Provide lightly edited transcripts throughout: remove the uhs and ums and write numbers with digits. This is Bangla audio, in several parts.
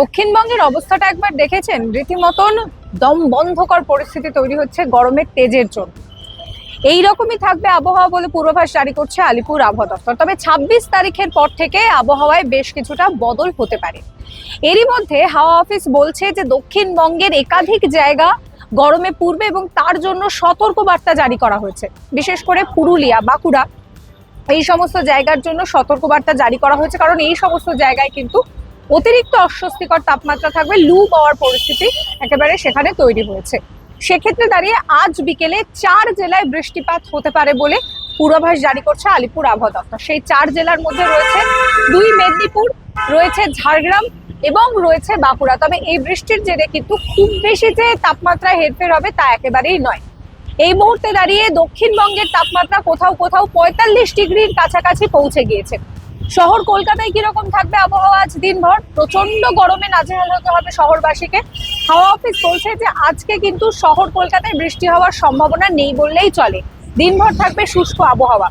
দক্ষিণবঙ্গের অবস্থাটা একবার দেখেছেন? রীতিমতন দম বন্ধকর পরিস্থিতি তৈরি হচ্ছে গরমের তেজের জন্য। এইরকমই থাকবে আবহাওয়া বলে পূর্বাভাস জারি করছে আলিপুর আবহাওয়া দপ্তর। তবে ২৬ তারিখের পর থেকে আবহাওয়ায় বেশ কিছুটা বদল হতে পারে। এরই মধ্যে হাওয়া অফিস বলছে যে দক্ষিণবঙ্গের একাধিক জায়গা গরমে পূর্বে এবং তার জন্য সতর্ক বার্তা জারি করা হয়েছে। বিশেষ করে পুরুলিয়া, বাঁকুড়া এই সমস্ত জায়গার জন্য সতর্কবার্তা জারি করা হয়েছে, কারণ এই সমস্ত জায়গায় কিন্তু অতিরিক্ত অস্বস্তিকর তাপমাত্রা থাকবে, লু পাওয়ার পরিস্থিতি একেবারে সেখানে তৈরি হয়েছে। সেক্ষেত্রে দাঁড়িয়ে আজ বিকেলে ৪ জেলায় বৃষ্টিপাত হতে পারে বলে পূর্বাভাস জারি করছে আলিপুর আবহাওয়া দপ্তর। সেই ৪ জেলার মধ্যে রয়েছে ২ মেদিনীপুর, রয়েছে ঝাড়গ্রাম এবং রয়েছে বাঁকুড়া। তবে এই বৃষ্টির জেরে কিন্তু খুব বেশি যে তাপমাত্রায় হেরফের হবে তা একেবারেই নয়। এই মুহূর্তে দাঁড়িয়ে দক্ষিণবঙ্গের তাপমাত্রা কোথাও কোথাও ৪৫ ডিগ্রির কাছাকাছি পৌঁছে গিয়েছে। শহর কলকাতায় কিরকম থাকবে আবহাওয়া আজ দিনভর? প্রচন্ড গরমে নাজেহাল হতে হবে শহরবাসীকে। হাওয়া অফিস বলছে যে আজকে কিন্তু শহর কলকাতায় বৃষ্টি হওয়ার সম্ভাবনা নেই বললেই চলে। দিনভর থাকবে শুষ্ক আবহাওয়া।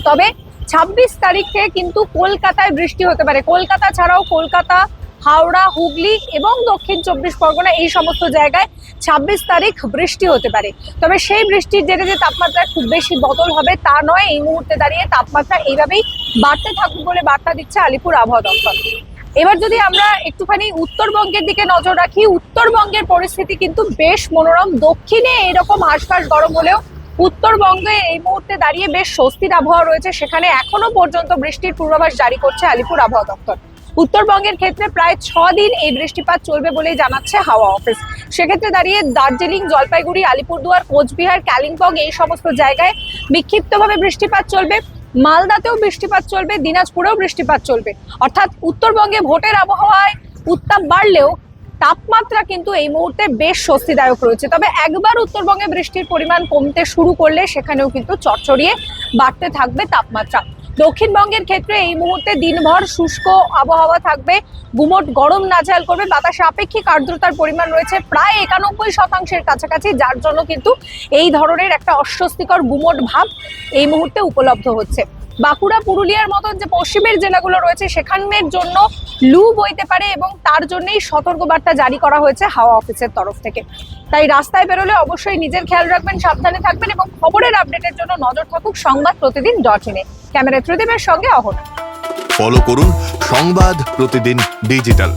তবে ২৬ তারিখে কিন্তু কলকাতায় বৃষ্টি হতে পারে। কলকাতা ছাড়াও কলকাতা, হাওড়া, হুগলি এবং দক্ষিণ ২৪ পরগনা এই সমস্ত জায়গায় ২৬ তারিখ বৃষ্টি হতে পারে। তবে সেই বৃষ্টির জেরে যে তাপমাত্রায় খুব বেশি বদল হবে তা নয়। এই মুহূর্তে দাঁড়িয়ে তাপমাত্রা এইভাবেই বাড়তে থাকবে বলে বার্তা দিচ্ছে আলিপুর আবহাওয়া দপ্তর। এবার যদি আমরা একটুখানি উত্তরবঙ্গের দিকে নজর রাখি, উত্তরবঙ্গের পরিস্থিতি কিন্তু বেশ মনোরম। দক্ষিণে এরকম আশপাশ গরম হলেও উত্তরবঙ্গে এই মুহূর্তে দাঁড়িয়ে বেশ স্বস্তির আবহাওয়া রয়েছে। সেখানে এখনো পর্যন্ত বৃষ্টির পূর্বাভাস জারি করছে আলিপুর আবহাওয়া দপ্তর। উত্তরবঙ্গের ক্ষেত্রে প্রায় ৬ দিন এই বৃষ্টিপাত চলবে বলেই জানাচ্ছে হাওয়া অফিস। সেক্ষেত্রে দাঁড়িয়ে দার্জিলিং, জলপাইগুড়ি, আলিপুরদুয়ার, কোচবিহার, কালিম্পং এই সমস্ত জায়গায় বিক্ষিপ্তভাবে বৃষ্টিপাত চলবে। মালদাতেও বৃষ্টিপাত চলবে, দিনাজপুরেও বৃষ্টিপাত চলবে। অর্থাৎ উত্তরবঙ্গে ভোটের আবহাওয়ায় উত্তাপ বাড়লেও তাপমাত্রা কিন্তু এই মুহূর্তে বেশ স্বস্তিদায়ক রয়েছে। তবে একবার উত্তরবঙ্গে বৃষ্টির পরিমাণ কমতে শুরু করলে সেখানেও কিন্তু চড়চড়িয়ে বাড়তে থাকবে তাপমাত্রা। দক্ষিণবঙ্গের ক্ষেত্রে এই মুহূর্তে দিনভর শুষ্ক আবহাওয়া থাকবে, গুমোট গরম নাজেহাল করবে। বাতাসে আপেক্ষিক আর্দ্রতার পরিমাণ রয়েছে প্রায় ৯১% কাছাকাছি, যার জন্য কিন্তু এই ধরনের একটা অস্বস্তিকর গুমোট ভাব এই মুহূর্তে উপলব্ধ হচ্ছে। বাঁকুড়া, পুরুলিয়ার মতন যে পশ্চিমের জেলাগুলো রয়েছে সেখানের জন্য লু বইতে পারে এবং তার জন্যই সতর্কবার্তা জারি করা হয়েছে হাওয়া অফিসের তরফ থেকে। তাই রাস্তায় বেরোলে অবশ্যই নিজের খেয়াল রাখবেন, সাবধানে থাকবেন এবং খবরের আপডেটের জন্য নজর থাকুক সংবাদপ্রতিদিন.in-এ। ক্যামেরা ত্রিদীপের সঙ্গে অহনা। ফলো করুন সংবাদ প্রতিদিন ডিজিটাল।